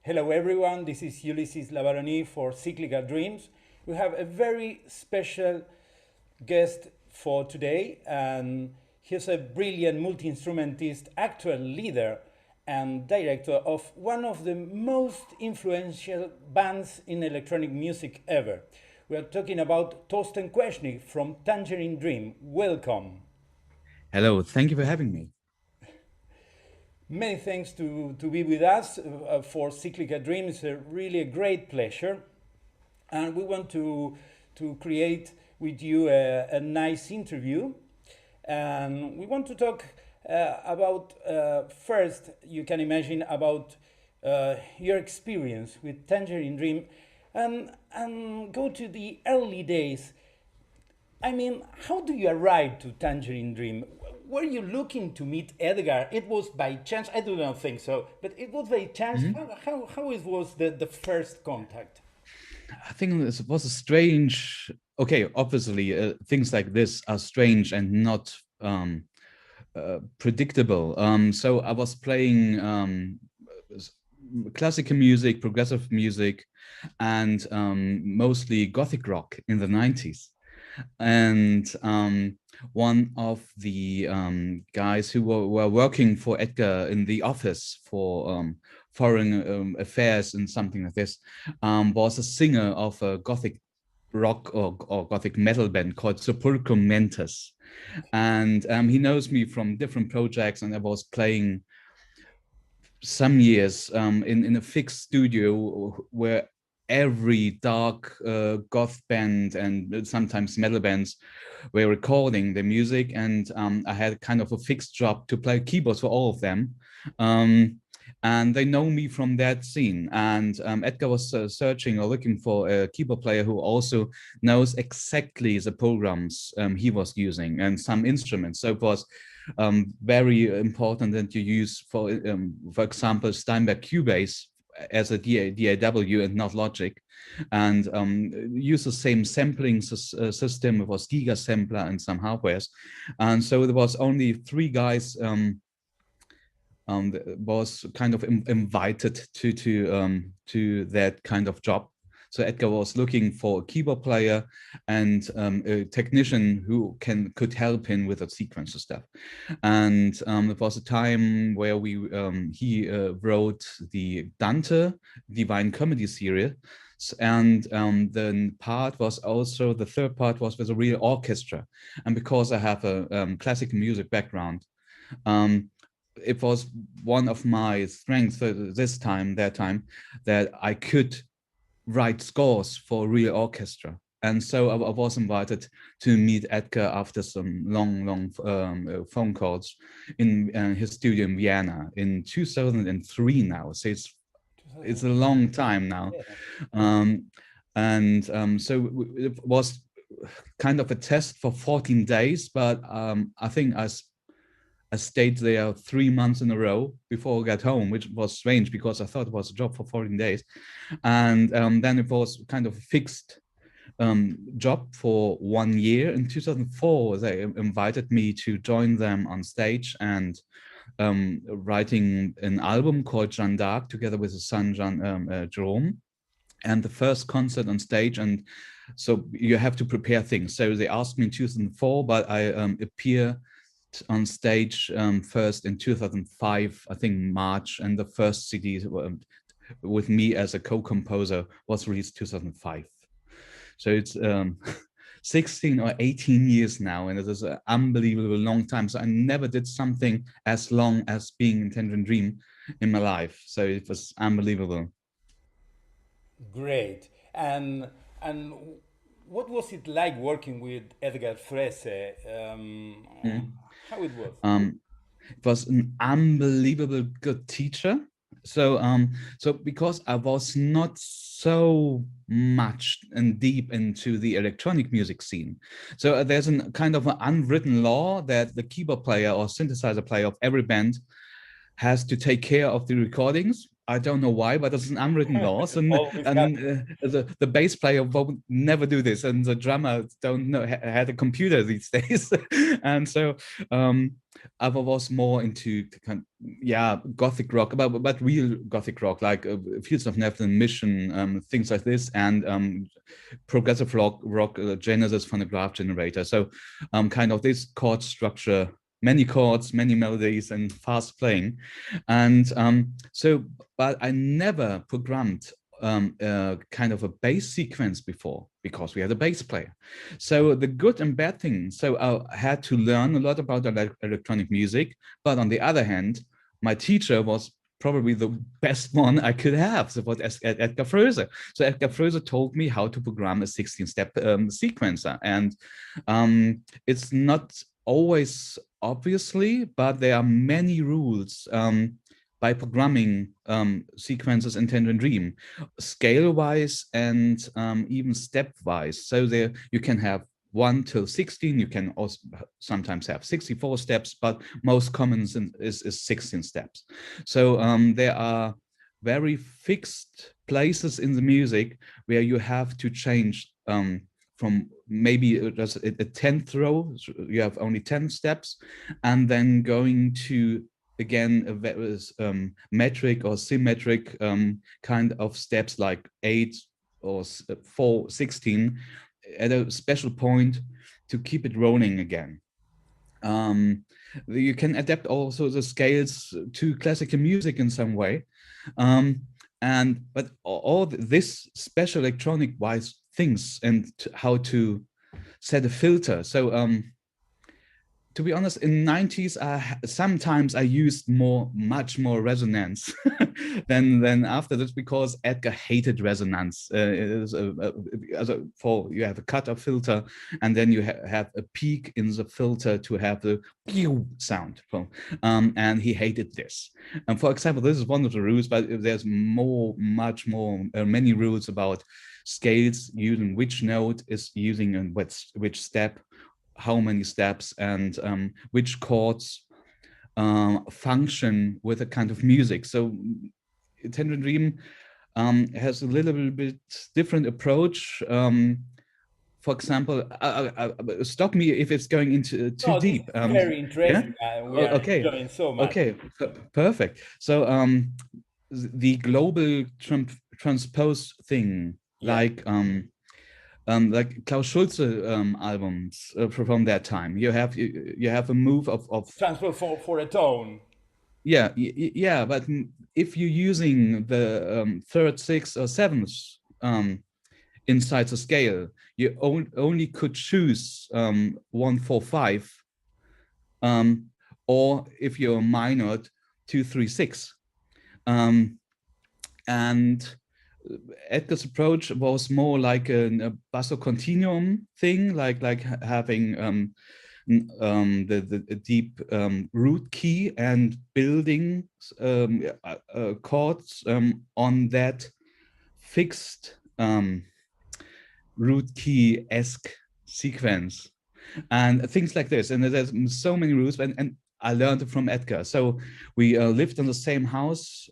Hello everyone, this is Ulysses Lavaroni for Cyclical Dreams. We have a very special guest for today, and he's a brilliant multi-instrumentist, actual leader and director of one of the most influential bands in electronic music ever. We are talking about Thorsten Quaeschning from Tangerine Dream. Welcome. Hello, thank you for having me. Many thanks to be with us for Cyclical Dream. It's really a great pleasure. And we want to create with you a nice interview. And we want to talk about, first, you can imagine, about your experience with Tangerine Dream and go to the early days. I mean, how do you arrive to Tangerine Dream? Were you looking to meet Edgar? It was by chance? I do not think so, but it was by chance. Mhm. How it was the first contact? I think this was a strange. Okay, obviously, things like this are strange and not predictable. So I was playing classical music, progressive music, and mostly gothic rock in the 90s. And one of the guys who were working for Edgar in the office for foreign affairs and something like this was a singer of a gothic rock or gothic metal band called Sepulchrum Mentis. And he knows me from different projects, and I was playing some years in a fixed studio where every dark goth band and sometimes metal bands were recording the music, and I had kind of a fixed job to play keyboards for all of them. Um, and they know me from that scene. And Edgar was searching or looking for a keyboard player who also knows exactly the programs he was using and some instruments. So it was very important that you use, for example, Steinberg Cubase as a DAW and not Logic, and use the same sampling system. It was Giga Sampler and some hardwares, and so there was only three guys was kind of invited to that kind of job. So Edgar was looking for a keyboard player and a technician who could help him with the sequencer stuff. And it was a time where he wrote the Dante Divine Comedy series. And the part was also, the third part was with a real orchestra. And because I have a classical music background, um, it was one of my strengths that time, that I could write scores for real orchestra. And so I was invited to meet Edgar after some long phone calls in his studio in Vienna in 2003 now. So it's a long time now. Yeah. Um, and so it was kind of a test for 14 days, but I think I stayed there 3 months in a row before I got home, which was strange because I thought it was a job for 14 days. And then it was kind of a fixed job for 1 year. In 2004, they invited me to join them on stage and writing an album called Jeanne d'Arc together with his son, Jerome. And the first concert on stage, and so you have to prepare things. So they asked me in 2004, but I appear on stage first in 2005, I think March, and the first CD with me as a co-composer was released 2005. So it's 16 or 18 years now, and it is an unbelievable long time. So I never did something as long as being in Tangerine Dream in my life. So it was unbelievable. Great. And what was it like working with Edgar Frese? Mm. How it was? It was an unbelievable good teacher. So because I was not so much and deep into the electronic music scene, so there's a kind of an unwritten law that the keyboard player or synthesizer player of every band has to take care of the recordings I don't know why, but it's an unwritten law. Always And happens. the bass player won't never do this, and the drummer don't know had a computer these days. And so I was more into yeah, gothic rock, but real gothic rock, like Fields of Nephilim, Mission, things like this, and progressive rock Genesis phonograph generator. So kind of this chord structure, many chords, many melodies, and fast playing. And so, but I never programmed kind of a bass sequence before, because we had a bass player. So the good and bad thing, so I had to learn a lot about electronic music, but on the other hand, my teacher was probably the best one I could have. So what Edgar Froese. So Edgar Froese told me how to program a 16-step sequencer, and it's not always obviously, but there are many rules by programming sequences in Tangerine, scale-wise and even step-wise. So there you can have 1 till 16. You can also sometimes have 64 steps, but most common is 16 steps. So there are very fixed places in the music where you have to change from maybe just a 10th row, so you have only 10 steps, and then going to again a metric or symmetric kind of steps like 8 or 4, 16 at a special point to keep it rolling again. You can adapt also the scales to classical music in some way. But all this special electronic wise things and how to set a filter. So to be honest, in the 90s, sometimes I used much more resonance than after this, because Edgar hated resonance. You have a cutoff filter, and then you have a peak in the filter to have the pew sound. And he hated this. And for example, this is one of the rules, but there's much more, many rules about scales, using which note is using in which step, how many steps, and which chords function with a kind of music. So Tangerine has a little bit different approach. For example, stop me if it's going into too No, this deep. is very Yeah. interesting. We are Okay. enjoying so much. Okay. Perfect. So the global transpose thing, Yeah. like Klaus Schulze albums from that time. You have a move of Transfer for a tone. yeah, yeah, but if you're using the third, sixth, or seventh inside the scale, you only could choose 1, 4, 5, or if you're minor, 2, 3, 6. And Edgar's approach was more like a basso continuum thing, like having the deep root key and building chords on that fixed root key-esque sequence and things like this. And there's so many rules, and I learned it from Edgar. So we lived in the same house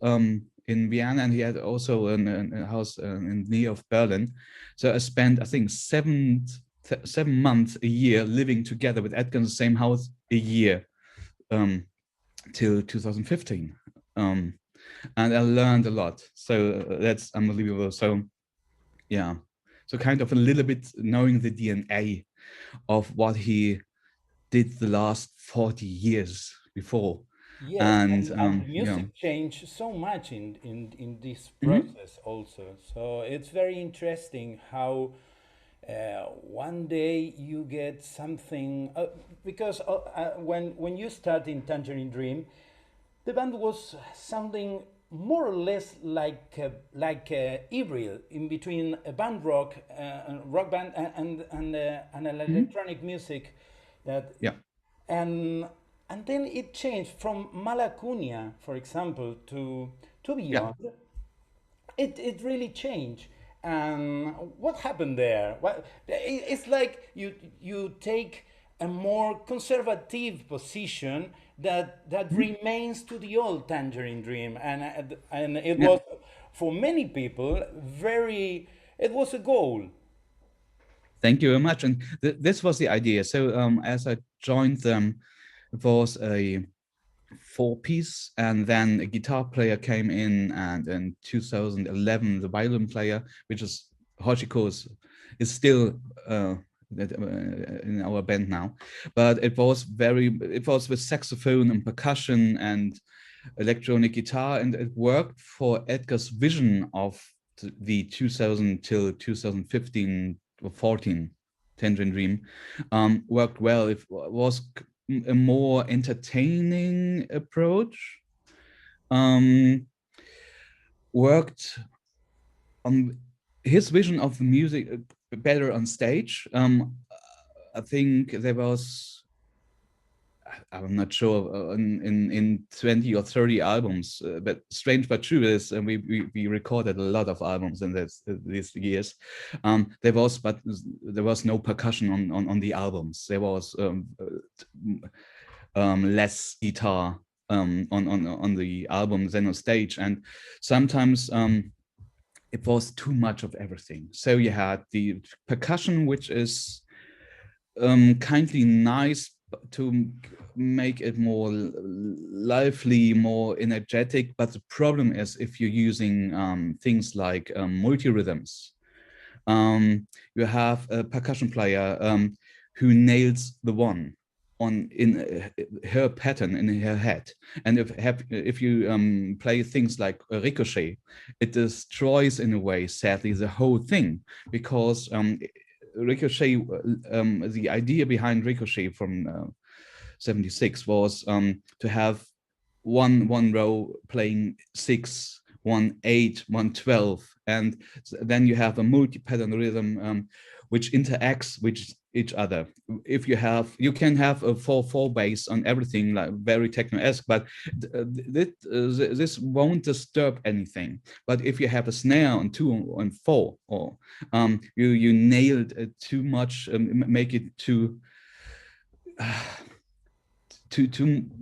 in Vienna, and he had also a house in near of Berlin. So I spent, I think, 7 months a year living together with Edgar in the same house a year till 2015. And I learned a lot. So that's unbelievable. So yeah, so kind of a little bit knowing the DNA of what he did the last 40 years before. Yes, And and yeah. music changed so much in this Mm-hmm. process also. So it's very interesting how one day you get something because when you start in Tangerine Dream, the band was sounding more or less like Avril in between a band rock band and an Mm-hmm. electronic music that Yeah. and and then it changed from Malacunia, for example, to Yeah. Beyond. It really changed. What happened there? It's like you take a more conservative position that remains to the old Tangerine Dream, and it Yeah. was for many people very. It was a goal. Thank you very much. And this was the idea. So as I joined them, it was a four-piece, and then a guitar player came in, and in 2011, the violin player, which is Hoshiko, is still in our band now. But it was with saxophone and percussion and electronic guitar, and it worked for Edgar's vision of the 2000 till 2015 or 14 Tangerine Dream. Worked well. It was a more entertaining approach. Worked on his vision of the music better on stage. I think there was, I'm not sure, in 20 or 30 albums, but strange but true is, and we recorded a lot of albums in these years. There was no percussion on the albums. There was less guitar on the album than on stage, and sometimes it was too much of everything. So you had the percussion, which is kindly nice to make it more lively, more energetic. But the problem is if you're using things like multi-rhythms, you have a percussion player who nails the one on in her pattern in her head, and if you play things like a ricochet, it destroys in a way, sadly, the whole thing, because Ricochet, the idea behind Ricochet from 76 was to have one row playing 6, 1, 8, 1, 12, and then you have a multi-pattern rhythm which interacts with each other. If you can have a 4/4 bass on everything, like very techno-esque, but this won't disturb anything. But if you have a snare on 2 and 4, or you nailed it too much, make it too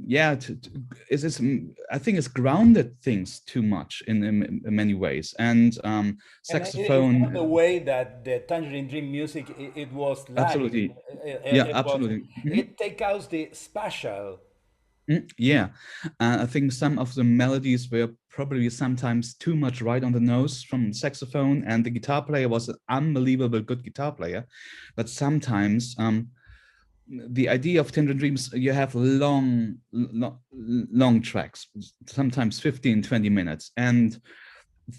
yeah, it's I think it's grounded things too much in many ways, and And it's not the saxophone. way that the Tangerine Dream music it was like. Absolutely. Yeah, It was. absolutely. Mhm. It take out the spatial. Yeah, I think some of the melodies were probably sometimes too much right on the nose from saxophone, and the guitar player was an unbelievable good guitar player, but sometimes the idea of Tangerine Dreams, you have long tracks, sometimes 15, 20 minutes, and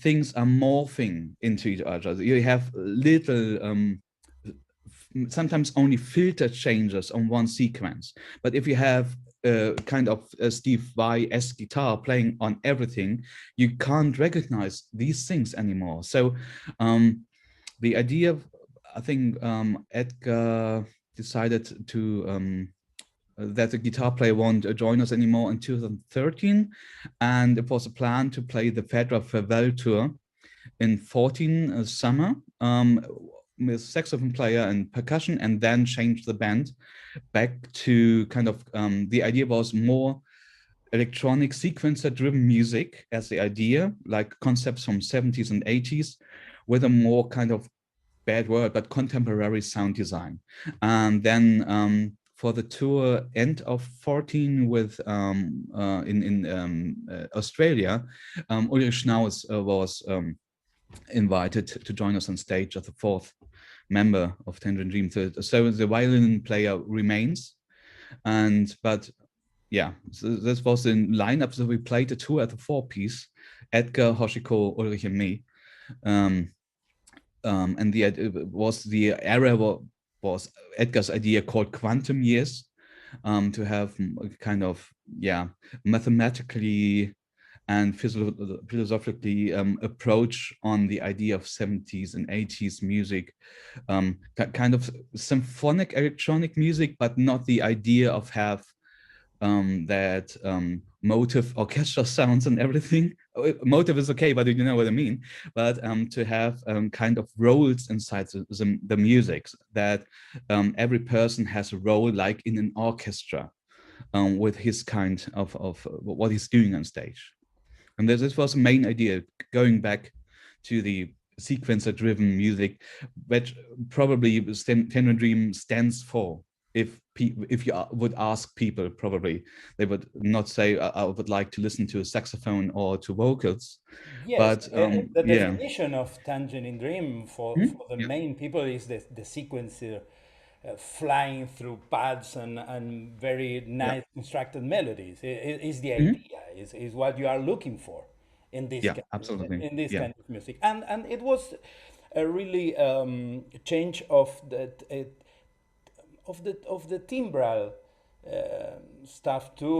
things are morphing into each other. You have little, sometimes only filter changes on one sequence. But if you have kind of a Steve Vai-esque guitar playing on everything, you can't recognize these things anymore. So the idea of, I think Edgar decided to that the guitar player won't join us anymore in 2013, and it was a plan to play the Fedra Farewell tour in 14 summer with saxophone player and percussion, and then change the band back to kind of the idea was more electronic sequencer driven music as the idea, like concepts from 70s and 80s, with a more kind of, bad word, but contemporary sound design. And then for the tour end of 14 with in Australia, Ulrich Schnauz was invited to join us on stage as the fourth member of Tangerine Dream. So the violin player remains, but yeah, so this was in lineup. So we played the tour at the four-piece: Edgar, Hoshiko, Ulrich, and me. And the era was Edgar's idea called quantum years, to have a kind of, yeah, mathematically and philosophically approach on the idea of 70s and 80s music, kind of symphonic electronic music, but not the idea of have that motive orchestra sounds and everything. Motive is okay, but you know what I mean. But to have kind of roles inside the music, that every person has a role like in an orchestra. with his kind of what he's doing on stage. And this was the main idea, going back to the sequencer-driven music, which probably Tangerine stands for. If you would ask people, probably they would not say, I would like to listen to a saxophone or to vocals. Yes, But the yeah. definition of Tangerine Dream for the Yeah. main people is the sequencer flying through pads and very Yeah. nice constructed melodies. Is the Mhm. idea, is what you are looking for in this Yeah, absolutely. in this Yeah. kind of music. And it was a really change of the timbral stuff too.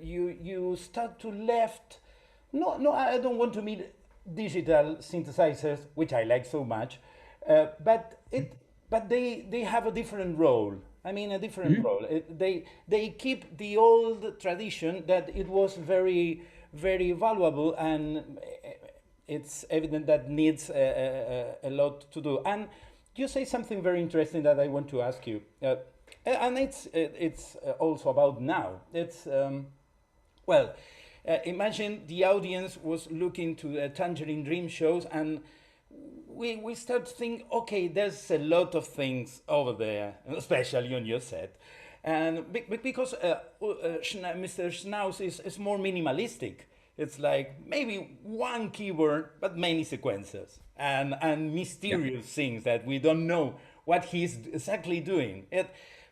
You start to left. No, I don't want to mean digital synthesizers, which I like so much, but they have a different role. I mean, a different Mhm. role. They keep the old tradition that it was very valuable, and it's evident that needs a lot to do. And you say something very interesting that I want to ask you, and it's also about now. It's well, imagine the audience was looking to the Tangerine Dream shows, and we start to think, okay, there's a lot of things over there, especially on your set. And because Mr. Schnauz is more minimalistic, it's like maybe one keyboard, but many sequences and Yeah. mysterious things that we don't know what he's exactly doing.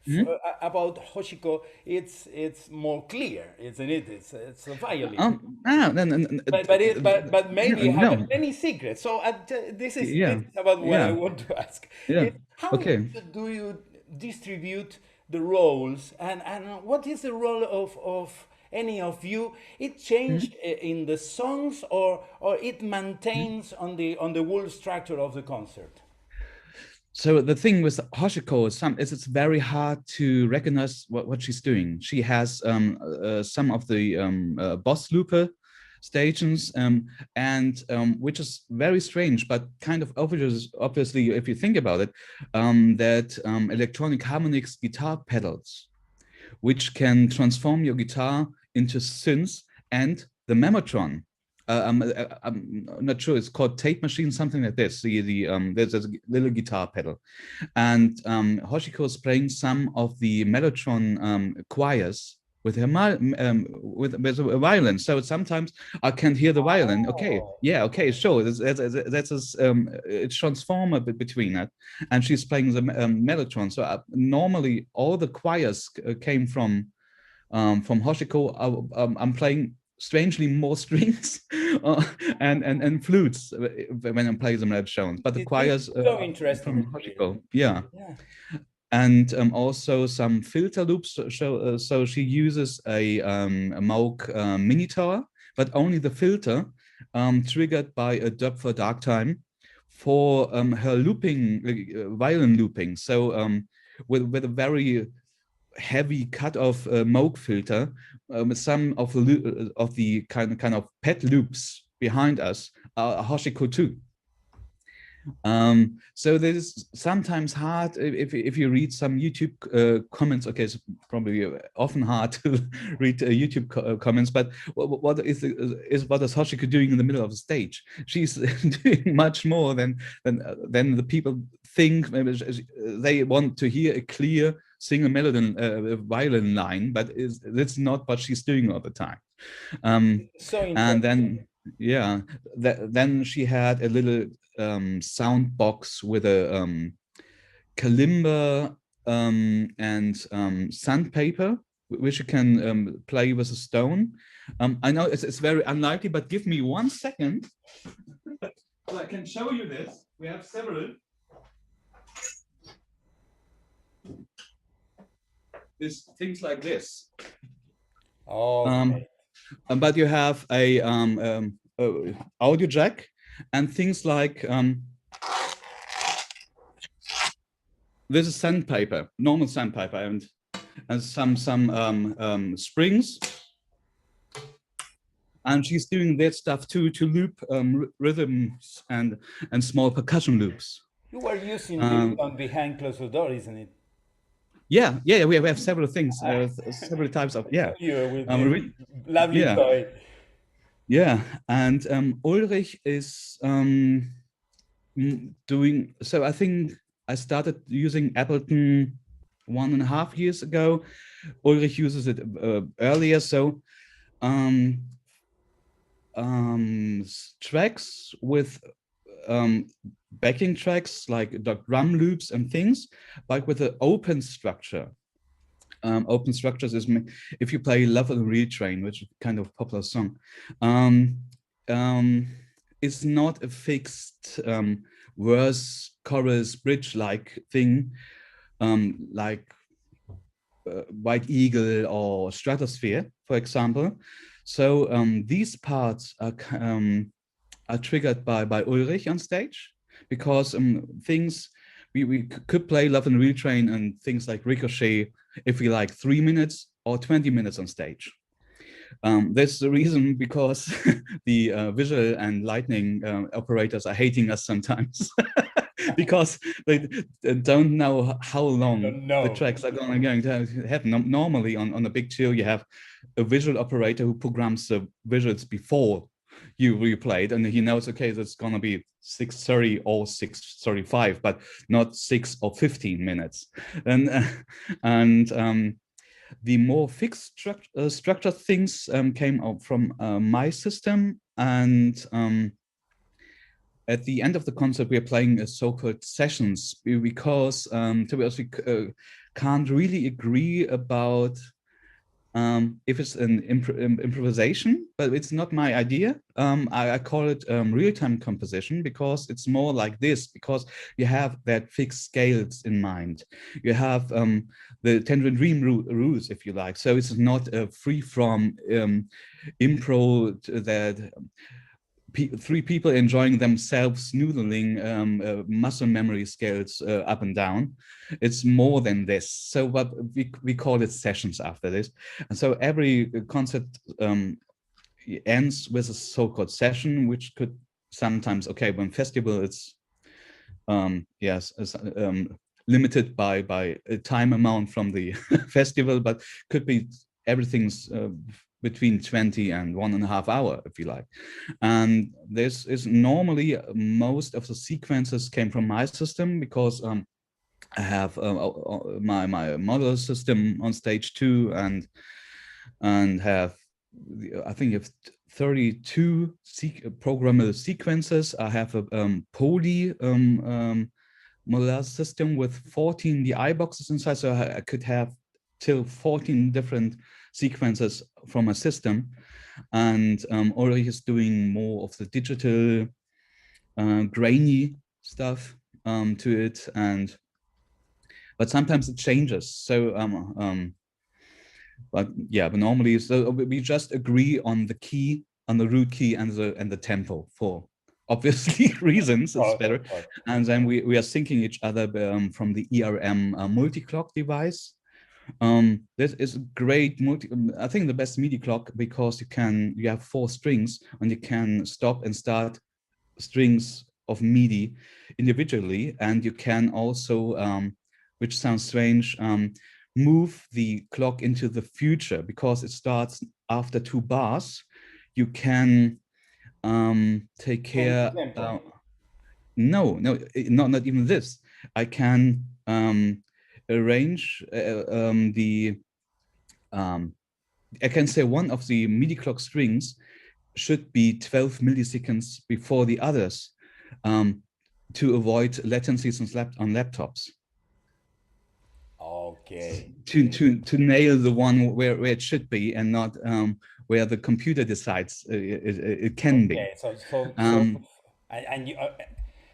Mhm. About Hoshiko, it's more clear, isn't it? It's a violin, but maybe have No. many secrets. So this Yeah. is about what I Yeah. want to ask. Yeah. How Okay. do you distribute the roles, and what is the role of any of you? It Mhm. changed in the songs, or it Mhm. maintains on the whole structure of the concert? So the thing with Hoshiko is it's very hard to recognize what she's doing. She has some of the boss looper stations, and which is very strange, but kind of obvious. Obviously, if you think about it, that electronic harmonics guitar pedals, which can transform your guitar into synths, and the Memotron. I'm not sure. It's called tape machine, something like this. There's a little guitar pedal, and Hoshiko is playing some of the Mellotron choirs with her with a violin. So sometimes I can hear the violin. Okay, Oh. yeah, okay, sure. It's transformer between that, and she's playing the Mellotron. So normally all the choirs came from Hoshiko. I'm playing strangely more strings and flutes when I'm playing the Mellotron, but the This choirs is so are interesting from to hear. Hoshiko. Yeah. Yeah. And also some filter loops. So she uses a Moog Minitor, but only the filter triggered by a dub for dark time for her looping, violin looping. So with a very heavy cut of Moog filter, some of the kind of pet loops behind us are Hoshiko too. So this is sometimes hard if you read some YouTube comments. Okay, it's probably often hard to read YouTube comments, but what is what is Hoshiko doing in the middle of the stage? She's doing much more than the people think. Maybe they want to hear a clear single melody violin line, but that's not what she's doing all the time. So And interesting. then yeah, then she had a little sound box with a kalimba and sandpaper, which you can play with a stone. I know it's very unlikely, but give me 1 second so I can show you this. We have several. This things like this. Okay. But you have a audio jack and things like this is sandpaper, normal sandpaper, and some springs. And she's doing that stuff too to loop rhythms and small percussion loops. You were using this Um, on behind closed door, isn't it? Yeah, we have several things, several types of, yeah. You with this Re lovely yeah, toy. yeah. And Ulrich is doing, so I think I started using Ableton 1.5 years ago. Ulrich uses it earlier. So um, tracks with backing tracks like the drum loops and things, but with an open structure. Open structures is, if you play Love on the Real Train, which is kind of a popular song, um, um, it's not a fixed verse, chorus, bridge-like thing, like White Eagle or Stratosphere, for example. So these parts are triggered by Ulrich on stage, because things we could play Love and Real Train and things like Ricochet if we like 3 minutes or 20 minutes on stage. That's the reason, because the visual and lighting operators are hating us sometimes because they don't know how long the No. tracks are going to have. Normally on a big show, you have a visual operator who programs the visuals before you replay it, and he knows, okay, that's going to be 6:30 or 6:35, but not 6 or 15 minutes. And the more fixed structured things came out from my system. And at the end of the concert, we are playing a so-called sessions, because to be honest, we can't really agree about if it's an improvisation, but it's not my idea. I call it real-time composition, because it's more like this, because you have that fixed scales in mind. You have the Tangerine rules, if you like. So it's not a free-from impro that three people enjoying themselves noodling muscle memory scales up and down. It's more than this. So what we call it sessions after this. And so every concert ends with a so-called session, which could sometimes, okay, when festival, it's yes, limited by a time amount from the festival, but could be everything's between 20 and 1.5 hours, if you like. And this is normally, most of the sequences came from my system, because I have my model system on stage too, and have, I think, if 32 programmable sequences. I have a poly modular system with 14 DI boxes inside, so I could have till 14 different sequences from a system. And Ulrich is doing more of the digital grainy stuff to it, but sometimes it changes. So but yeah, but normally, so we just agree on the key, on the root key, and the tempo, for obviously reasons. It's better. And then we are syncing each other from the ERM multi-clock device. This is a great I think the best MIDI clock, because you have 4 strings, and you can stop and start strings of MIDI individually, and you can also, which sounds strange, move the clock into the future, because it starts after 2 bars. You can take care. No, not even this. I can arrange I can say one of the MIDI clock strings should be 12 milliseconds before the others, to avoid latencies on laptops. Okay. To nail the one where it should be, and not where the computer decides it can be. And you,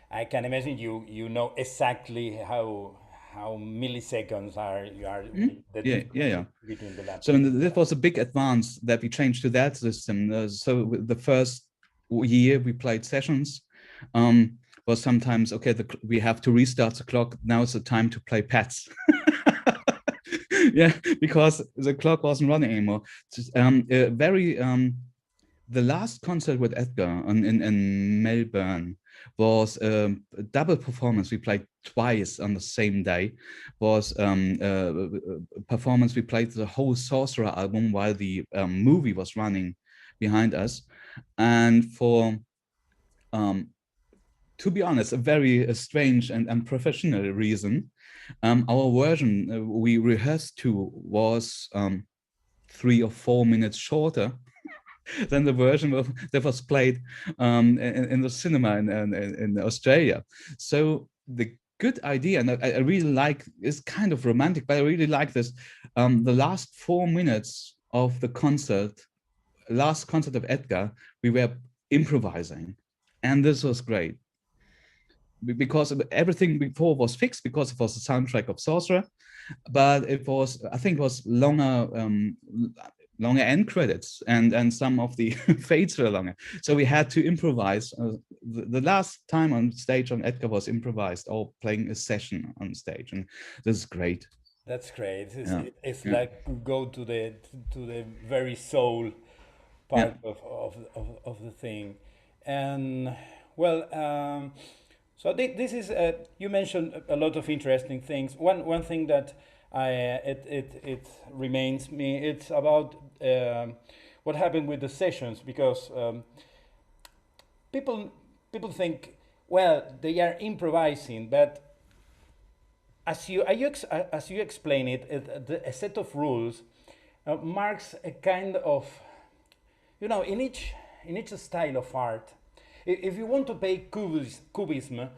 I can imagine you know exactly how milliseconds are the difference between the laptops. So this was a big advance that we changed to that system. So the first year we played sessions, was sometimes, okay, we have to restart the clock. Now it's the time to play pads. Yeah, because the clock wasn't running anymore. The last concert with Edgar in Melbourne, was a double performance. We played twice on the same day. Was a performance we played the whole Sorcerer album while the movie was running behind us, and for to be honest, a very strange and unprofessional reason, our version we rehearsed to was 3 or 4 minutes shorter than the version that was played in the cinema in Australia. So the good idea, and I really like, it's kind of romantic, but I really like this. The last 4 minutes of the last concert of Edgar, we were improvising, and this was great because everything before was fixed because it was the soundtrack of Sorcerer, but it was, I think it was longer end credits, and some of the fades were longer, so we had to improvise. The last time on stage on Edgar was improvised or playing a session on stage, and this is great. That's great. Yeah, It's yeah, like go to the very soul yeah. part of the thing. And well, so this is you mentioned a lot of interesting things. One thing that it remains me, it's about what happened with the sessions, because people people think, well, they are improvising, but as you explain it, a set of rules marks a kind of, in each style of art. If you want to make cubism,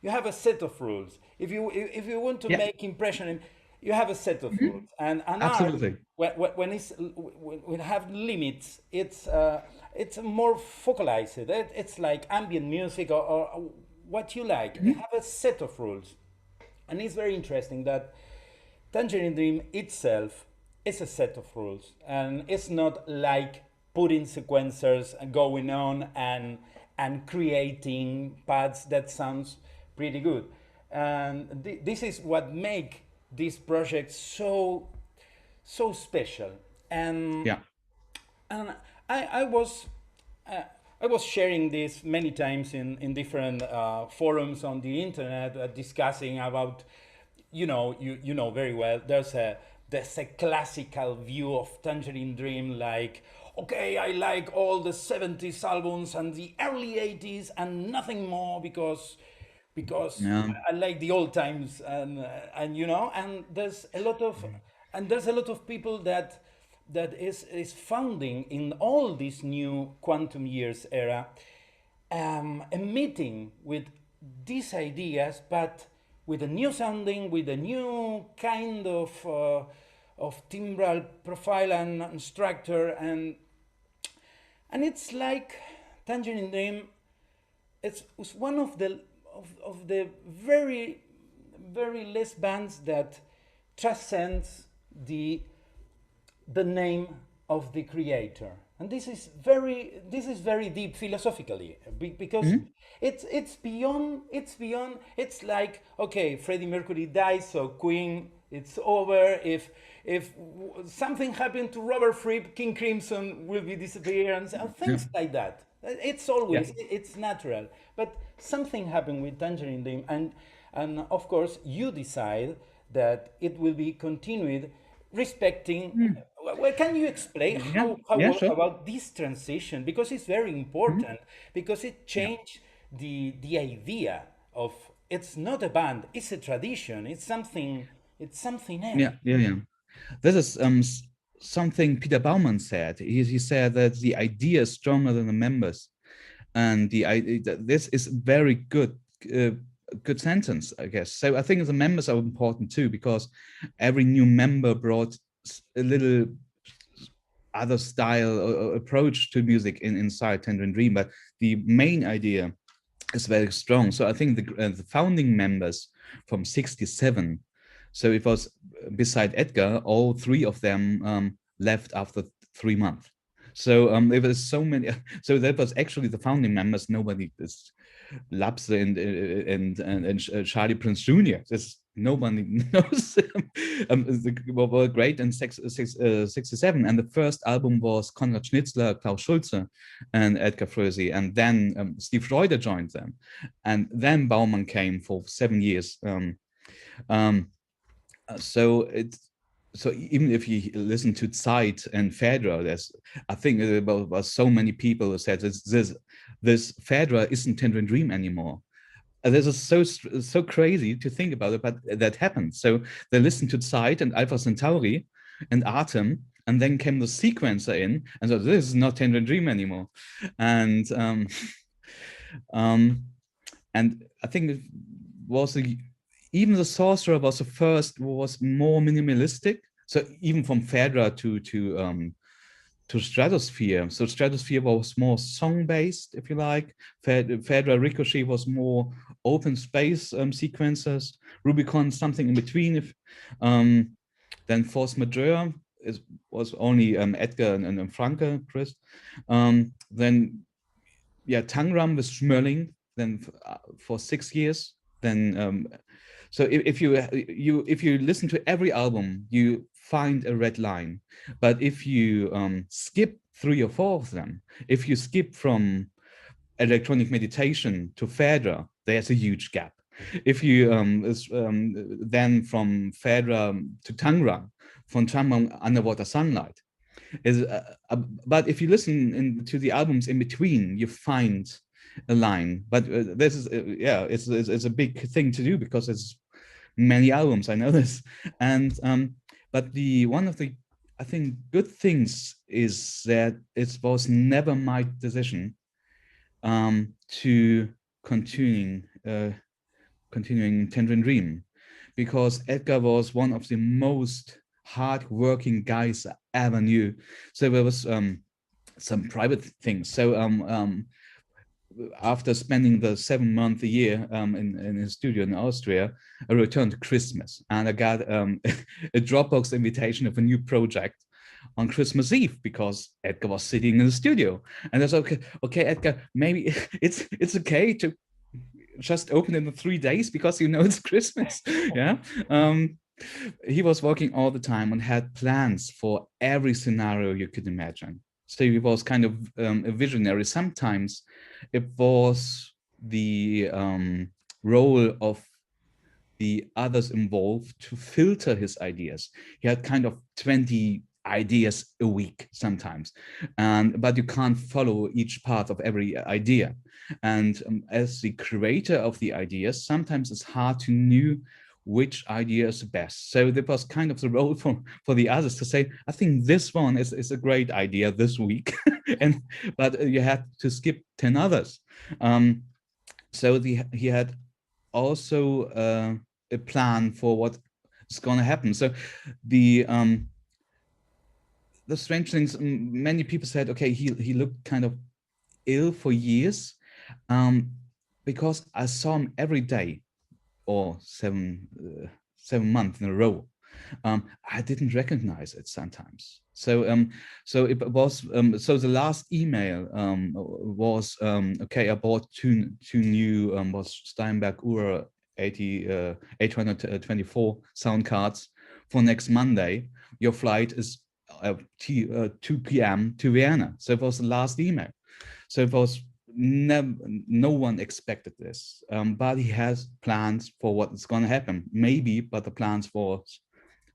you have a set of rules. If you want to Yeah, make impressionism, you have a set of rules. And an art, absolutely. when it have limits, it's more focalized. It's like ambient music, or what you like. You Mhm. have a set of rules, and it's very interesting that Tangerine Dream itself is a set of rules, and it's not like putting sequencers and going on and creating pads that sounds pretty good. And this is what make this project so special. And Yeah. and I was I was sharing this many times in different forums on the internet, discussing about, you know very well, there's a classical view of Tangerine Dream, like, okay, I like all the 70s albums and the early 80s and nothing more, because Yeah. I like the old times, and and there's a lot of people that is founding in all this new quantum years era, a meeting with these ideas, but with a new sounding, with a new kind of timbral profile and structure, and it's like Tangerine Dream. It's one of the very less bands that transcends the name of the creator. And this is very deep philosophically, because Mhm. it's like, okay, Freddie Mercury dies, so Queen, it's over. If something happened to Robert Fripp, King Crimson will be disappear, and Yeah. things like that. It's Yeah. always, it's natural. But something happened with Tangerine Dream, and of course you decide that it will be continued, respecting. Mm. Well, can you explain Yeah. how Yeah. Sure. about this transition, because it's very Mhm. important, because it Yeah. changed the idea of, it's not a band, it's a tradition, it's something else. Yeah. Yeah. Yeah. This is something Peter Baumann said. He said that the idea is stronger than the members, and this is very good. Good sentence, I guess. So I think the members are important too, because every new member brought a little other style or approach to music inside Tangerine Dream, but the main idea is very strong. So I think the founding members from '67. So it was beside Edgar, all three of them left after 3 months. So there was so many. So that was actually the founding members. Nobody is Lapse and Charlie Prince Jr. This nobody knows. Were great in 67, and the first album was Konrad Schnitzler, Klaus Schulze, and Edgar Froese, and then Steve Reuter joined them, and then Baumann came for 7 years. Um, so it's so even if you listen to Zeit and Fedra, there's I think about so many people who said this Fedra isn't Tangerine Dream anymore. This is so crazy to think about it, but that happened. So they listened to Zeit and Alpha Centauri and Artem, and then came the sequencer in, and so this is not Tangerine Dream anymore. And um, and I think it was even the Sorcerer was the first, was more minimalistic. So even from Fedra to Stratosphere. So Stratosphere was more song-based, if you like. Fedra Ricochet was more open space sequences. Rubicon something in between. Then Force Majeure was only Edgar and Franke, Chris. Then yeah, Tangram with Schmörling. Then for 6 years. Then so if you listen to every album, you find a red line. But if you skip 3 or 4 of them, if you skip from electronic meditation to Fedra, there's a huge gap. If you then from Fedra to Tangram, from Tangram Underwater Sunlight, is but if you listen to the albums in between, you find a line. But this is yeah, it's a big thing to do because it's many albums, I know this. And but the one of the I think good things is that it was never my decision to continuing Tangerine Dream, because Edgar was one of the most hard-working guys I ever knew. So there was some private things. So after spending the 7 month a year in his studio in Austria, I returned to Christmas, and I got a Dropbox invitation of a new project on Christmas Eve, because Edgar was sitting in the studio, and I said, okay, Edgar, maybe it's okay to just open in the 3 days because it's Christmas. Yeah. He was working all the time and had plans for every scenario you could imagine. So he was kind of a visionary. Sometimes it was the role of the others involved to filter his ideas. He had kind of 20 ideas a week sometimes, but you can't follow each part of every idea. And as the creator of the ideas, sometimes it's hard to know which idea is the best. So there was kind of the role for the others to say, I think this one is a great idea this week, but you had to skip 10 others. So he had also a plan for what is going to happen. So the strange things, many people said, okay, he looked kind of ill for years, because I saw him every day, or 7 months in a row. I didn't recognize it sometimes. So so it was so the last email was okay, I bought two new was Steinberg Ura 824 sound cards for next Monday. Your flight is 2 p.m. to Vienna. So it was the last email. So it was no one expected this, but he has plans for what's going to happen, maybe, but the plans for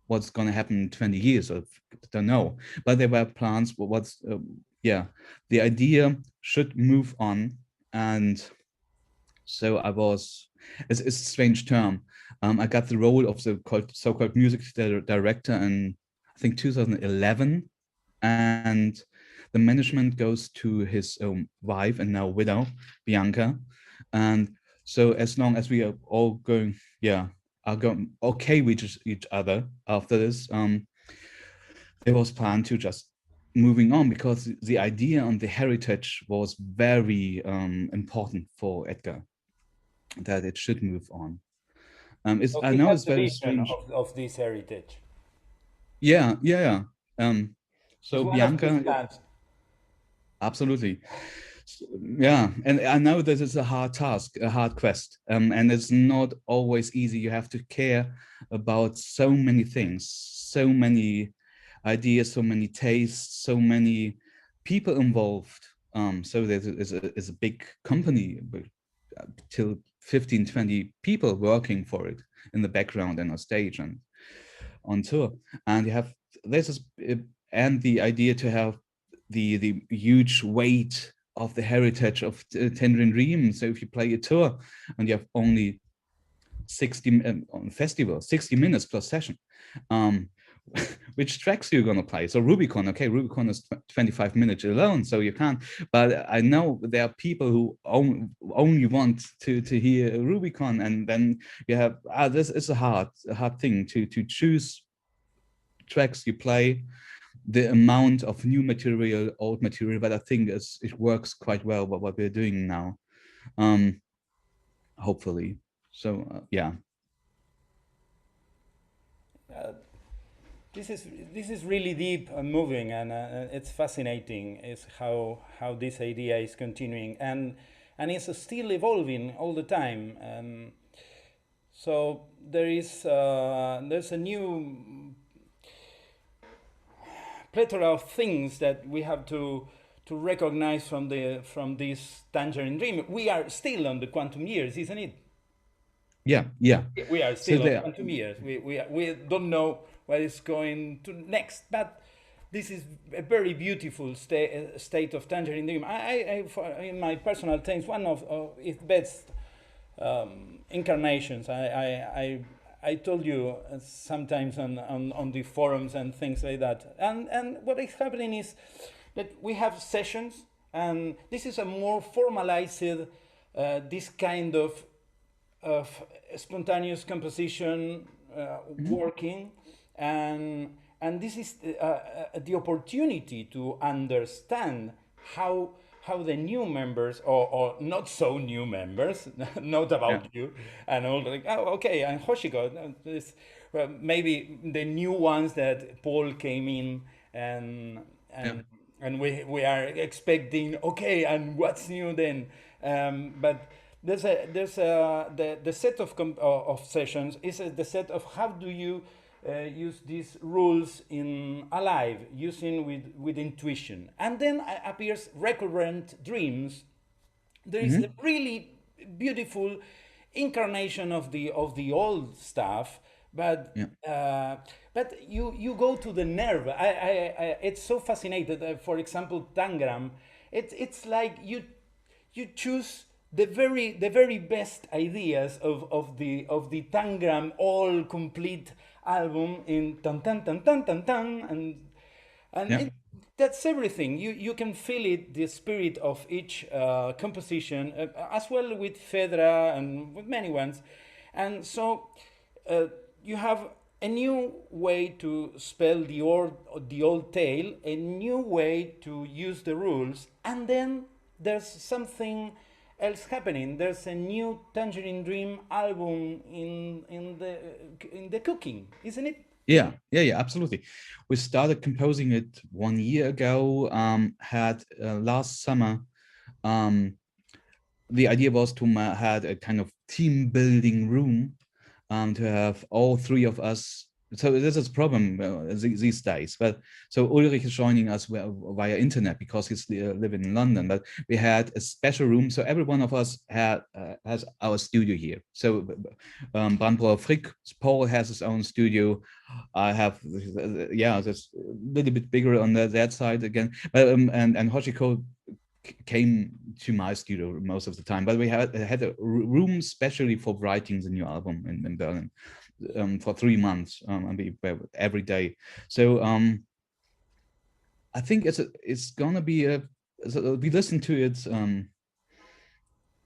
what's going to happen in 20 years, I don't know. But there were plans for what's, yeah, the idea should move on. And so I was, it's a strange term. I got the role of the so-called music director in, I think, 2011. And the management goes to his wife and now widow, Bianca. And so as long as we are all going, yeah, are going okay with each other after this, there was plan to just moving on, because the idea on the heritage was very important for Edgar, that it should move on. So I he know had it's the very vision strange. of this heritage. Yeah. It's So one of his Bianca, plans. absolutely. Yeah, and I know this is a hard task, a hard quest, and it's not always easy. You have to care about so many things, so many ideas, so many tastes, so many people involved. So there is a big company, till 15, 20 people working for it in the background and on stage and on tour. And you have this is and the idea to have the huge weight of the heritage of Tangerine Dream. So if you play a tour and you have only 60 on festival, 60 minutes per session, um, which tracks you're going to play? So Rubicon, okay, Rubicon is 25 minutes alone, so you can't. But I know there are people who only want to hear Rubicon, and then you have this is a hard thing to choose tracks you play, the amount of new material, old material, but I think it works quite well what we're doing now, hopefully. So yeah. Uh, this is really deep and moving, and it's fascinating. Is how this idea is continuing, and it's still evolving all the time. So there's a new plethora of things that we have to recognize from this Tangerine Dream. We are still on the quantum years, isn't it? Yeah, yeah. We are So still on there, quantum years. We don't know what is going to next, but this is a very beautiful state of Tangerine Dream. In my personal terms, one of its best incarnations. I told you sometimes on the forums and things like that. And what is happening is that we have sessions, and this is a more formalized, this kind of spontaneous composition working, and this is the opportunity to understand how the new members or not so new members, not yeah, about you and all, like, oh, okay, and Hoshiko, this, well, maybe the new ones that Paul came in, and yeah, and and we are expecting, okay, and what's new then, but the set of sessions is the set of how do you use these rules in alive, using with intuition, and then appears recurrent dreams. There is a mm-hmm. really beautiful incarnation of the old stuff, but Yeah, you go to the nerve. It's so fascinating. For example, Tangram, it's like you choose the very best ideas of the Tangram all complete album in tan tan tan tan tan tan, and yeah, that's everything. You can feel it, the spirit of each composition, as well with Fedra and with many ones, and so you have a new way to spell the old tale, a new way to use the rules, and then there's something else happening. There's a new Tangerine Dream album in the cooking, isn't it? yeah, yeah, yeah, absolutely. We started composing it 1 year ago. Had last summer. Um, the idea was to had a kind of team building room, to have all three of us. So this is a problem these days. But so Ulrich is joining us via internet because he's living in London. But we had a special room, so every one of us has our studio here. So Brandbrauer Frick, Paul has his own studio. I have, yeah, that's a little bit bigger on that side again. But and Hoshiko came to my studio most of the time, but we had a room specially for writing the new album in Berlin, for 3 months, and we every day. So I think it's gonna be a. So we listened to it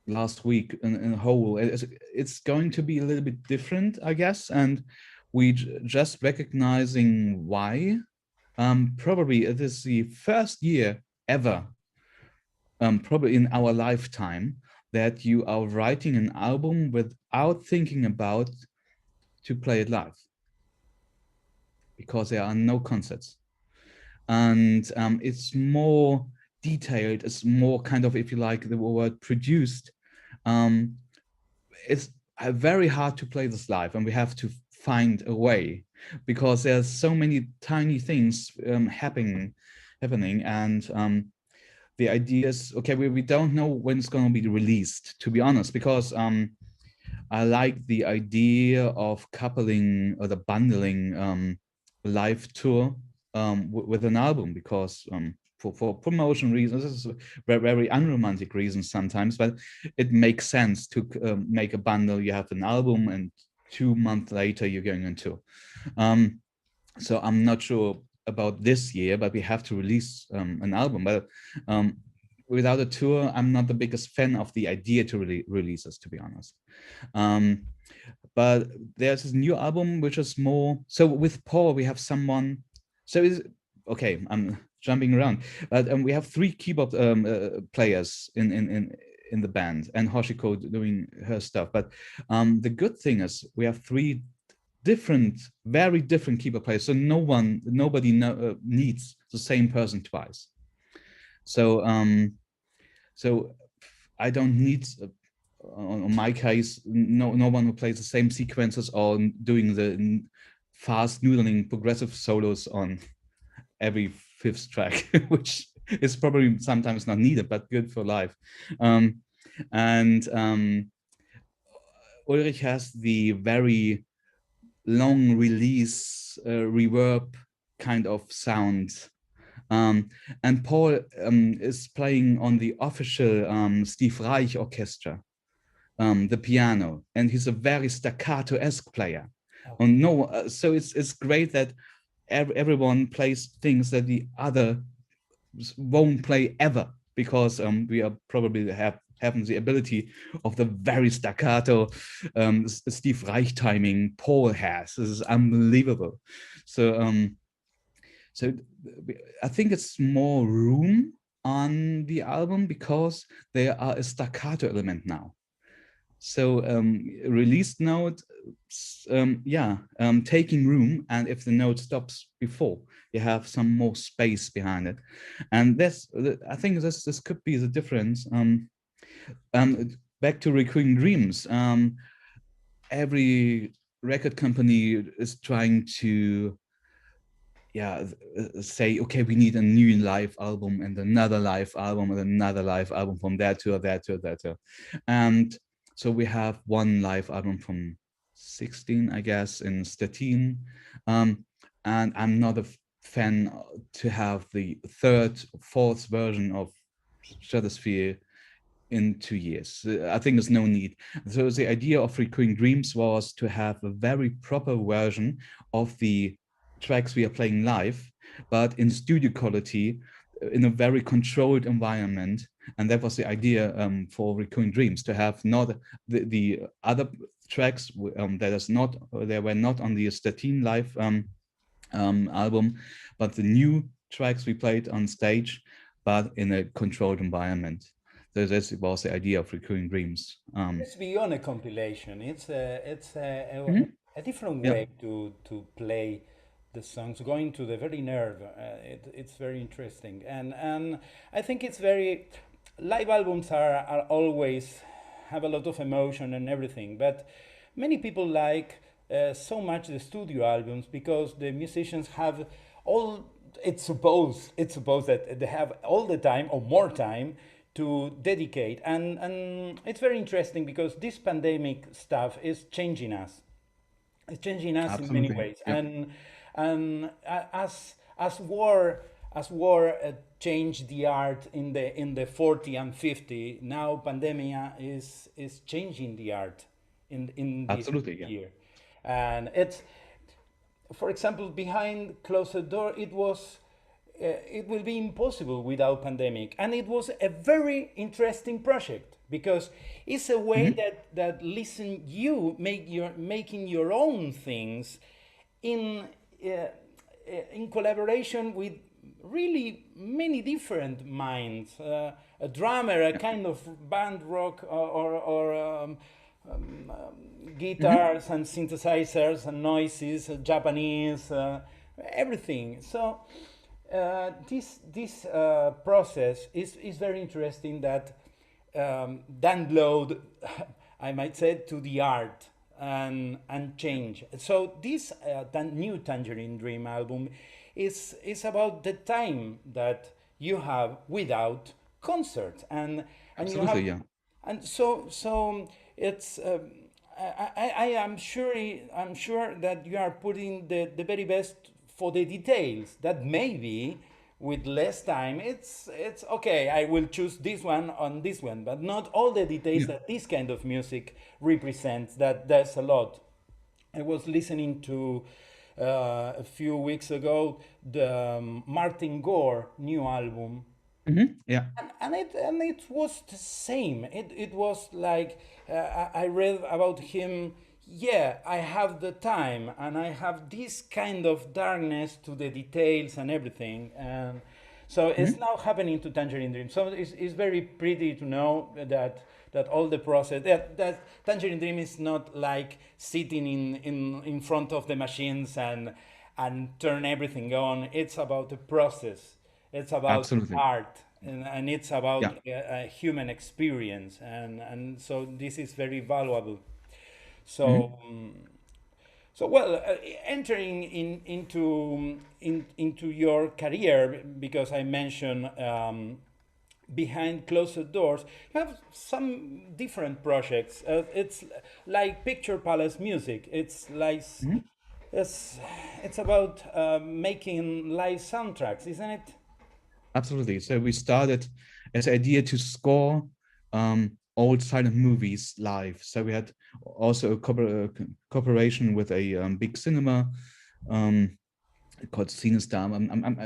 last week in a whole. It's going to be a little bit different, I guess, and we just recognizing why. Probably it is the first year ever, probably in our lifetime, that you are writing an album without thinking about to play it live, because there are no concerts. And it's more detailed, it's more kind of, if you like the word, produced. um, it's very hard to play this live, and we have to find a way, because there's so many tiny things happening, and the idea is, okay, we don't know when it's going to be released, to be honest, because I like the idea of coupling or the bundling live tour with an album, because for promotion reasons, this is very, very unromantic reasons sometimes, but it makes sense to make a bundle. You have an album, and 2 months later you're going on tour. So I'm not sure about this year, but we have to release an album. But um, without a tour, I'm not the biggest fan of the idea to release this, to be honest. Um, but there's this new album which is more, so with Paul we have someone, so is okay, I'm jumping around, but we have three keyboard players in the band, and Hoshiko doing her stuff. But the good thing is we have three very different keyboard players, so nobody needs the same person twice. So so I don't need on my case, no one who plays the same sequences or doing the fast noodling progressive solos on every fifth track, which is probably sometimes not needed, but good for live. And Ulrich has the very long release reverb kind of sound. And Paul is playing on the official Steve Reich orchestra, the piano, and he's a very staccato-esque player. Okay. No, so it's great that everyone plays things that the other won't play ever, because we are probably having the ability of the very staccato Steve Reich timing Paul has. This is unbelievable. So I think it's more room on the album because there are a staccato element now. So released note, taking room, and if the note stops before, you have some more space behind it, and this, I think this could be the difference. Back to Recurring Dreams. Every record company is trying to say, okay, we need a new live album and another live album and another live album from that to that to that to. And so we have one live album from 16, I guess, in Stettin. And I'm not a fan to have the third, fourth version of Stratosphere in 2 years. I think there's no need. So the idea of Recurring Dreams was to have a very proper version of the tracks we are playing live, but in studio quality, in a very controlled environment. And that was the idea for Recurring Dreams, to have not the other tracks that were not on the Stettin live album, but the new tracks we played on stage, but in a controlled environment. So this was the idea of Recurring Dreams. It's beyond a compilation. Mhm. A different Yeah, way to play the songs, going to the very nerve. It's very interesting, and I think it's very live albums are always have a lot of emotion and everything, but many people like so much the studio albums because the musicians have all. It's supposed that they have all the time or more time to dedicate, and it's very interesting because this pandemic stuff is changing us. It's changing us in many absolutely. ways, Yeah, as war changed the art in the 40 and 50. Now pandemia is changing the art in this absolutely. Yeah. year, and it's, for example, behind closed door, it will be impossible without pandemic, and it was a very interesting project because it's a way Mhm. that listen you making your own things in in collaboration with really many different minds, a drummer, a Yeah. kind of band rock, Mhm. guitars and synthesizers and noises, Japanese, everything. So This process is very interesting. That download, I might say, to the art and change. So this new Tangerine Dream album is about the time that you have without concerts, and you Absolutely, have, yeah. and so it's. I am sure, I'm sure that you are putting the very best for the details. That maybe with less time, it's okay. I will choose this one on this one, but not all the details Yeah. that this kind of music represents. That's a lot. I was listening to a few weeks ago the Martin Gore new album, Yeah. and it was the same. It was like I read about him. Yeah, I have the time, and I have this kind of darkness to the details and everything. And so it's Mhm. now happening to Tangerine Dream. So it's very pretty to know that all the process, that Tangerine Dream is not like sitting in front of the machines and turn everything on. It's about the process. It's about Absolutely. art, and it's Yeah. about a human experience, and so this is very valuable. Mhm. So so well, entering into your career, because I mentioned behind closed doors, you have some different projects. It's like Picture Palace Music. Mhm. It's it's about making live soundtracks, isn't it? Absolutely. So we started as an idea to score old silent movies live. So we had also a cooperation with a big cinema um, called Cinestar. I'm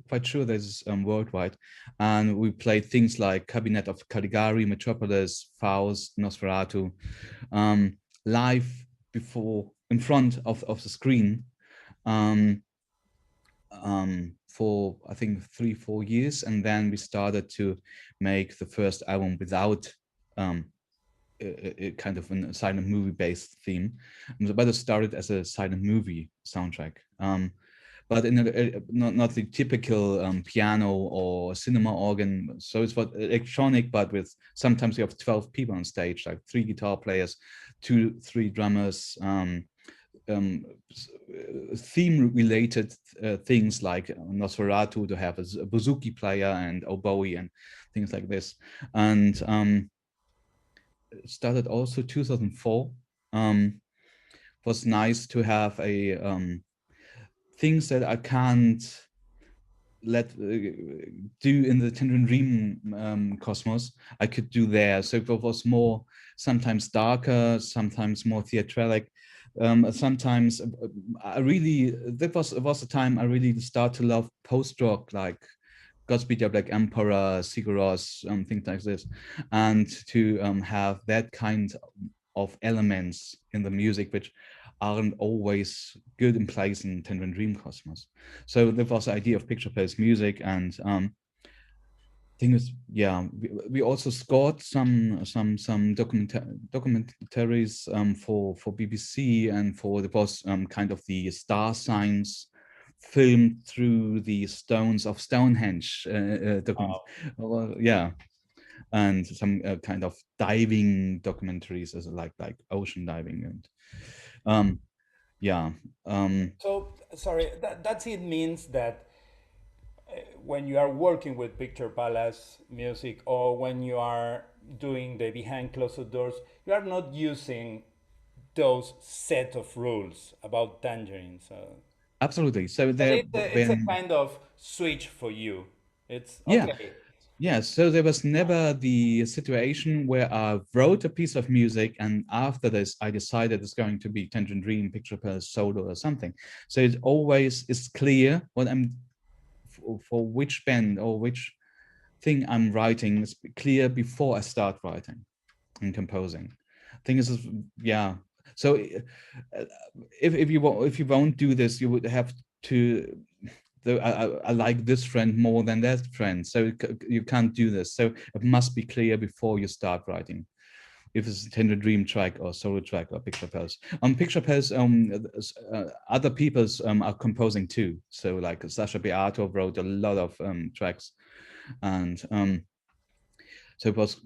quite sure there's worldwide. And we played things like Cabinet of Caligari, Metropolis, Faust, Nosferatu, um, live before in front of the screen. Um, for I think 3 4 years, and then we started to make the first album without um, a kind of a silent movie based theme. But it started as a silent movie soundtrack. But in not the typical piano or cinema organ. So it's what electronic, but with sometimes you have 12 people on stage, like 3 guitar players, 3 drummers, um, theme related things like Nosferatu to have a bouzouki player and oboe and things like this. And started also 2004. Was nice to have a things that I can't let do in the Tangerine Dream cosmos, I could do there. So it was more sometimes darker, sometimes more theatric. Sometimes I really that was the time I really start to love post rock like Godspeed Your Black Emperor, Sigur Rós, things like this, and to have that kind of elements in the music which aren't always good in place in Tangerine Dream Cosmos. So there was the idea of picture place music, and thing is, yeah, we also scored some documentaries for BBC, and for the was kind of the star signs filmed through the stones of Stonehenge documents. Wow. Well, yeah, and some kind of diving documentaries as like ocean diving and um yeah um So sorry, that's it means that when you are working with Picture Palace Music, or when you are doing the behind closed doors, you are not using those set of rules about Tangerine. So absolutely. So but there it's a when kind of switch for you. It's yeah. okay. Yeah, so there was never the situation where I wrote a piece of music and after this I decided it's going to be Tangerine Dream, Picture per Solo or something. So it always is clear what I'm for which band or which thing I'm writing is clear before I start writing and composing. Thing is, yeah. So if you won't do this, you would have to I like this friend more than that friend, so you can't do this. So it must be clear before you start writing. if it's a Tangerine track or solo track or Picture Palace. On Picture Palace, other people's are composing too. So like Sasha Beato wrote a lot of tracks, and so it was.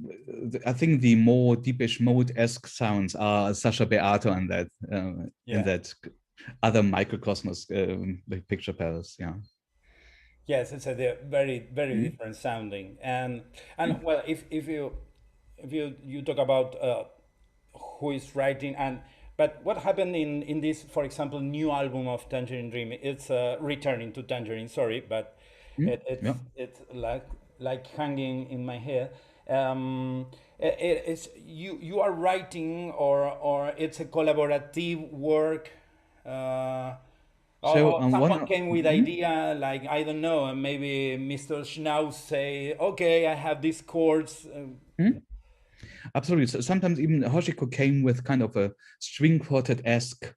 I think the more Deepish Mode-esque sounds are Sasha Beato and that in that other microcosmos, like Picture Palace. Yeah. Yes, it's a very different sounding, and well, if you talk about who is writing, and but what happened in this, for example, new album of Tangerine Dream? It's returning to Tangerine. Sorry, but Yeah. it's like hanging in my head. It's you are writing, or it's a collaborative work. So Or someone one. came with idea, like, I don't know, and maybe Mr. Schnauz say, okay, I have these chords. Absolutely. So sometimes even Hoshiko came with kind of a string quartet-esque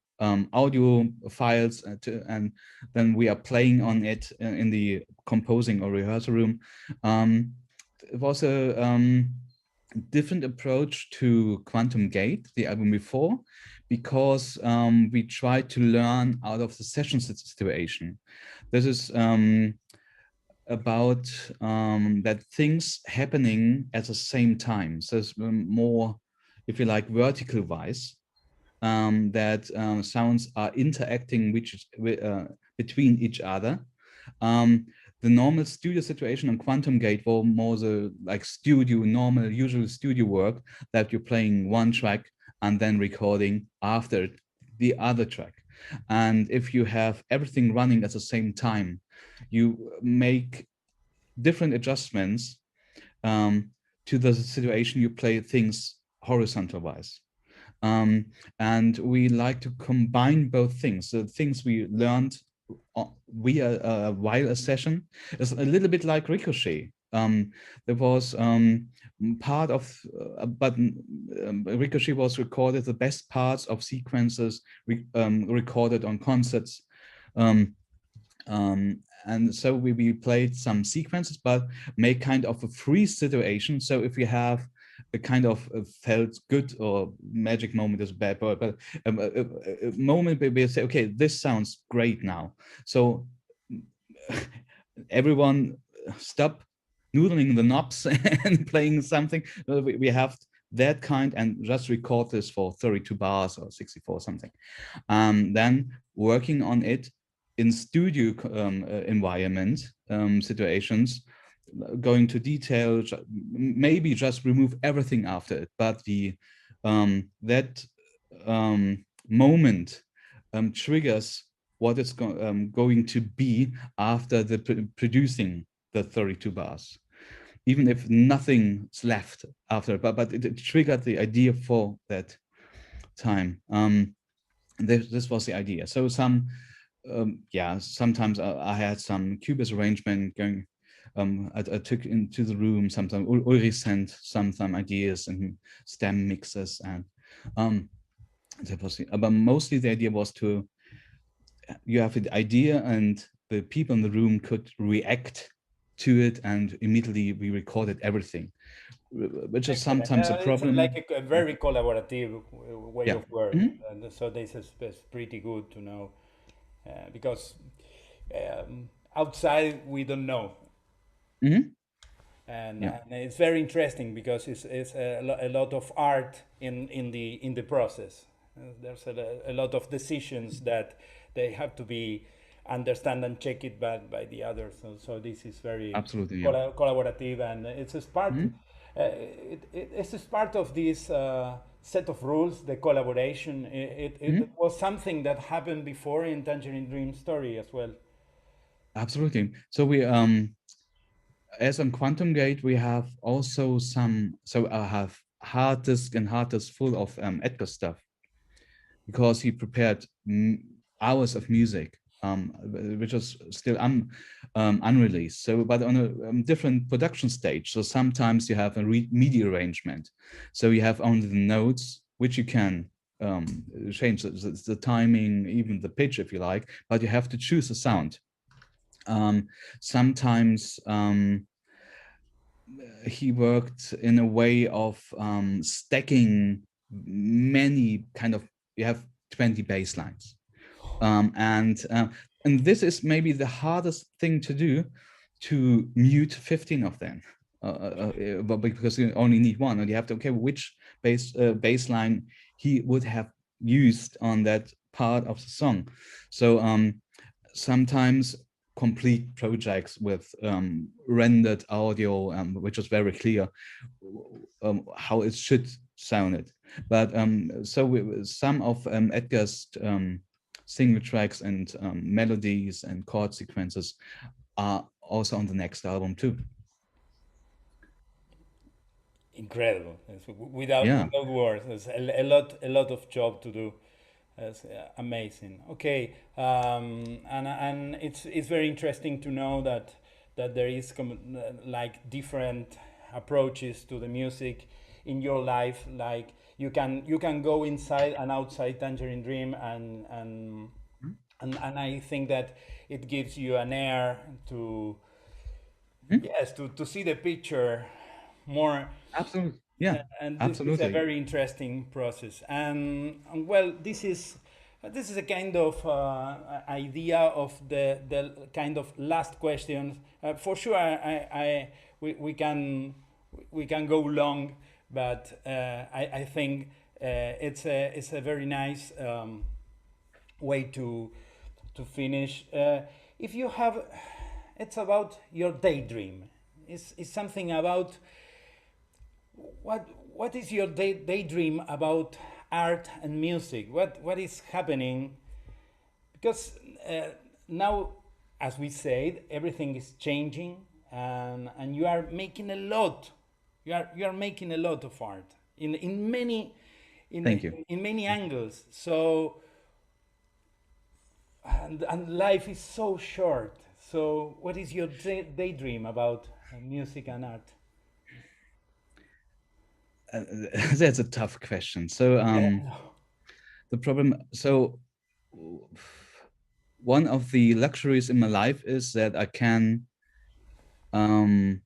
audio files, and then we are playing on it in the composing or rehearsal room. It was a different approach to Quantum Gate, the album before, because we tried to learn out of the session situation. This is about that things happening at the same time. So it's more, if you like, vertical wise, that sounds are interacting between each other. The normal studio situation on Quantum Gate was more the like normal, usual studio work that you're playing one track and then recording after the other track. And if you have everything running at the same time, you make different adjustments to the situation you play things horizontal wise. And we like to combine both things. The things we learned while a session is a little bit like Ricochet. There was part of, but Ricochet was recorded, the best parts of sequences recorded on concerts. And so we played some sequences, but make kind of a free situation. So if you have a kind of felt good or magic moment is bad, but a moment where we say, okay, this sounds great now. So everyone stop noodling the knobs and playing something. We have that kind and just record this for 32 bars or 64 something. Then working on it in studio environment situations, going to detail, maybe just remove everything after it, but the that moment triggers what it's going to be after the producing the 32 bars, even if nothing's left after, but it triggered the idea for that time. This was the idea. So sometimes I had some Cubase arrangement going. I took into the room. Sometimes Ulrich sent some ideas and stem mixes, and that was. But mostly the idea was to you have the idea, and the people in the room could react to it, and immediately we recorded everything, which is Excellent. sometimes a It's problem. like a very collaborative way Yeah. of work, Mhm. and so this is pretty good to know, because outside we don't know, Mhm. and, Yeah. and it's very interesting because it's a lot of art in the process. There's a lot of decisions that they have to be understand and check it by the others. So this is very Absolutely. Yeah. collaborative, and it's a part. Mhm. It's a part of this set of rules, the collaboration. It Mhm. was something that happened before in Tangerine Dream story as well. Absolutely. So we as on Quantum Gate, we have also some. So I have hard disk and hard disk full of Edgar stuff because he prepared hours of music, which was still unreleased. So, but on a different production stage. So sometimes you have a MIDI arrangement. So you have only the notes, which you can change the timing, even the pitch if you like, but you have to choose a sound. Sometimes he worked in a way of stacking many kind of, you have 20 bass lines. And this is maybe the hardest thing to do, to mute 15 of them. But because you only need one, and you have to, okay, which bass line he would have used on that part of the song. So sometimes complete projects with rendered audio, which was very clear how it should sound it. But some of Edgar's single tracks and melodies and chord sequences are also on the next album too. Incredible. Without Yeah. without words. There's a lot of job to do. That's amazing. Okay, and it's very interesting to know that there is like different approaches to the music in your life. Like you can go inside and outside Tangerine Dream, and I think that it gives you an air to, Mhm. yes, to see the picture more. Absolutely. Yeah, And this is a absolutely. very interesting process. And well, this is a kind of idea of the kind of last questions. For sure, we can go long, but I think it's a very nice way to finish. If you have, it's about your daydream. It's something about what is your daydream about art and music? What is happening? Because now, as we said, everything is changing, and you are making a lot. You are making a lot of art in many Thank you. in many angles. So and life is so short. So what is your daydream about music and art? Uh, that's a tough question. So Yeah. the problem, so one of the luxuries in my life is that I can um,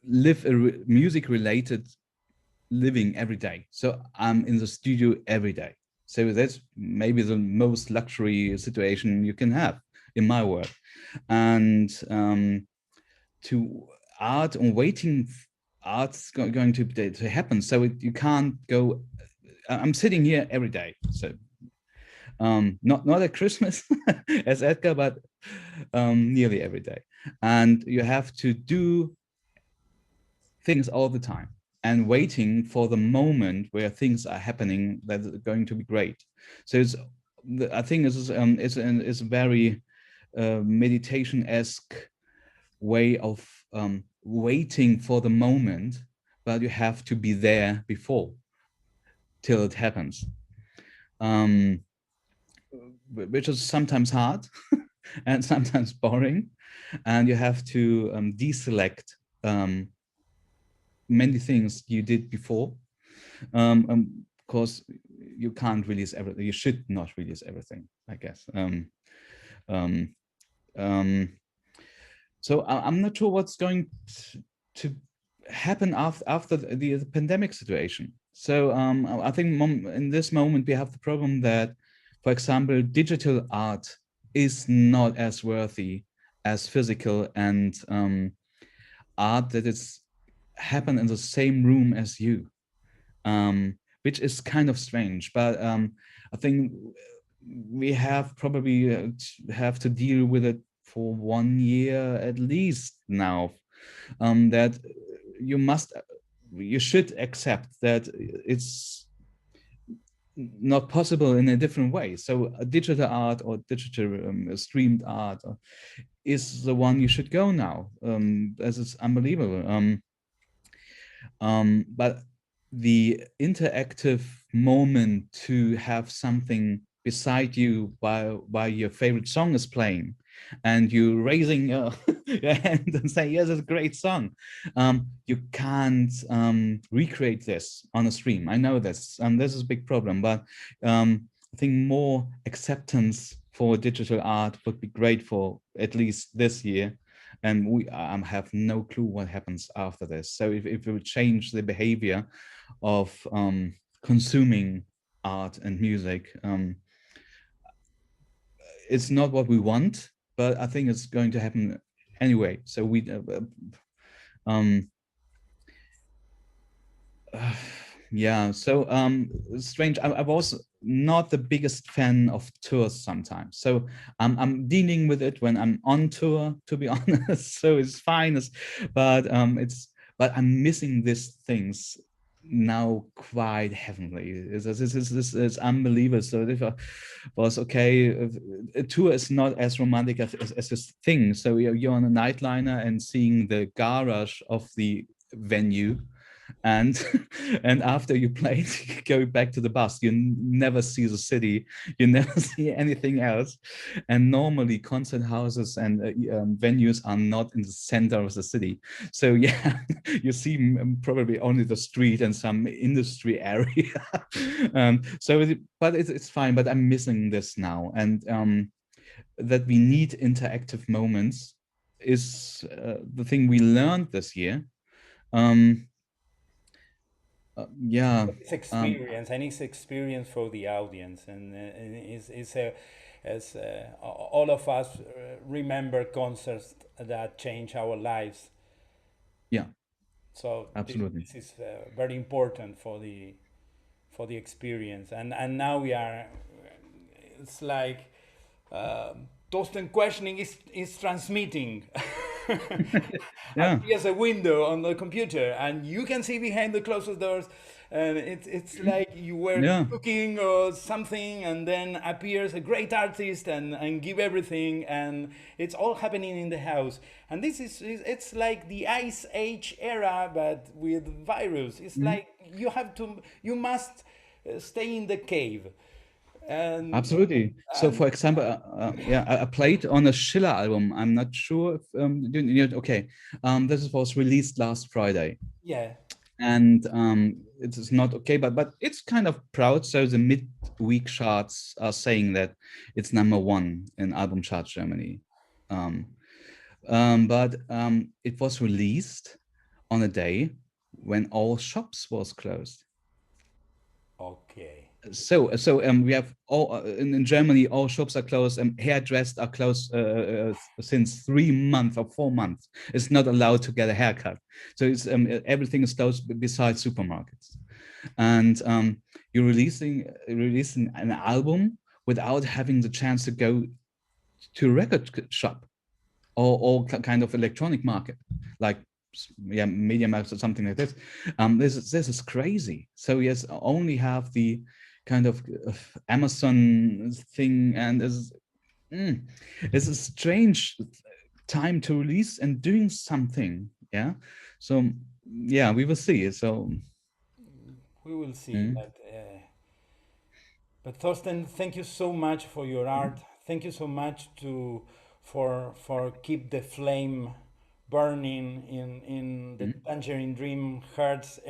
live a music related living every day. So I'm in the studio every day. So that's maybe the most luxury situation you can have in my work. And to art and waiting, art's going to happen. So you can't go. I'm sitting here every day. So not at Christmas as Edgar, but nearly every day. And you have to do things all the time and waiting for the moment where things are happening that are going to be great. So I think it's a very meditation-esque way of waiting for the moment, but you have to be there before till it happens, um, which is sometimes hard and sometimes boring, and you have to deselect many things you did before. Of course, you can't release everything. You should not release everything, I guess. Um, um, so I'm not sure what's going to happen after the pandemic situation. So I think in this moment we have the problem that, for example, digital art is not as worthy as physical, and art that is happen in the same room as you, which is kind of strange. But I think we have probably have to deal with it for 1 year at least now. That you must, you should accept that it's not possible in a different way. So a digital art or digital streamed art is the one you should go now, as it's unbelievable. But the interactive moment to have something beside you while your favorite song is playing, and you raising your, your hand and say, yes, it's a great song. You can't recreate this on a stream. I know this, and this is a big problem, but I think more acceptance for digital art would be great for at least this year. and we have no clue what happens after this. So if we change the behavior of consuming art and music, it's not what we want, but I think it's going to happen anyway. So we yeah, so strange. I was not the biggest fan of tours sometimes, so I'm dealing with it when I'm on tour, to be honest. So it's fine, but but I'm missing these things now quite heavenly. It's unbelievable. So if I was okay, a tour is not as romantic as this thing. So you're on a nightliner and seeing the garage of the venue, and and after you played, you go back to the bus. You never see the city, you never see anything else. And normally concert houses and venues are not in the center of the city, so yeah, you see probably only the street and some industry area. But it's fine, but I'm missing this now. And that we need interactive moments is the thing we learned this year. um, yeah. It's experience, and it's experience for the audience, and it's a, as all of us remember concerts that change our lives. Yeah, So absolutely. this is very important for the experience, and now we are. It's like Thorsten Quaeschning is transmitting. Yeah, Appears a window on the computer, and you can see behind the closed doors, and it's like you were yeah, cooking or something, and then appears a great artist and give everything, and it's all happening in the house. And this is it's like the Ice Age era, but with virus. It's mhm, like you must stay in the cave, and absolutely. So, and for example, yeah, I played on a Schiller album. I'm not sure if okay, this was released last Friday, yeah. and it is not okay, but it's kind of proud. So the midweek charts are saying that it's #1 in album chart Germany. Um, but it was released on a day when all shops was closed. Okay. We have all in Germany, all shops are closed, and hairdressers are closed since 3 months or 4 months. It's not allowed to get a haircut, so it's everything is closed besides supermarkets. And you're releasing an album without having the chance to go to a record shop or kind of electronic market, like yeah, media market or something like this. This is crazy. So yes, I only have the kind of Amazon thing, and it's a strange time to release and doing something. Yeah, so yeah, we will see. So We will see, mm, but Thorsten, thank you so much for your art. Thank you so much to for keep the flame burning in the mm, Tangerine Dream hearts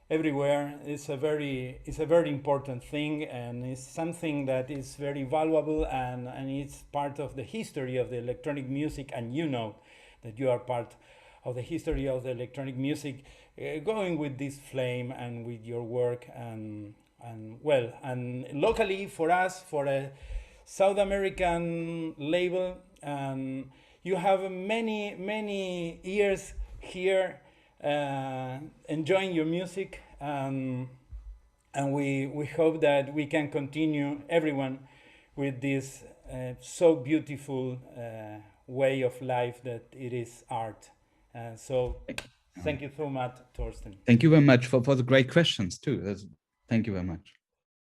everywhere. It's a very important thing, and it's something that is very valuable, and it's part of the history of the electronic music. And you know that you are part of the history of the electronic music, going with this flame and with your work, and well, and locally for us, for a South American label, and you have many years here enjoying your music, and we hope that we can continue everyone with this so beautiful way of life that it is art. So thank you so much, Thorsten. thank you very much for the great questions too. Thank you very much.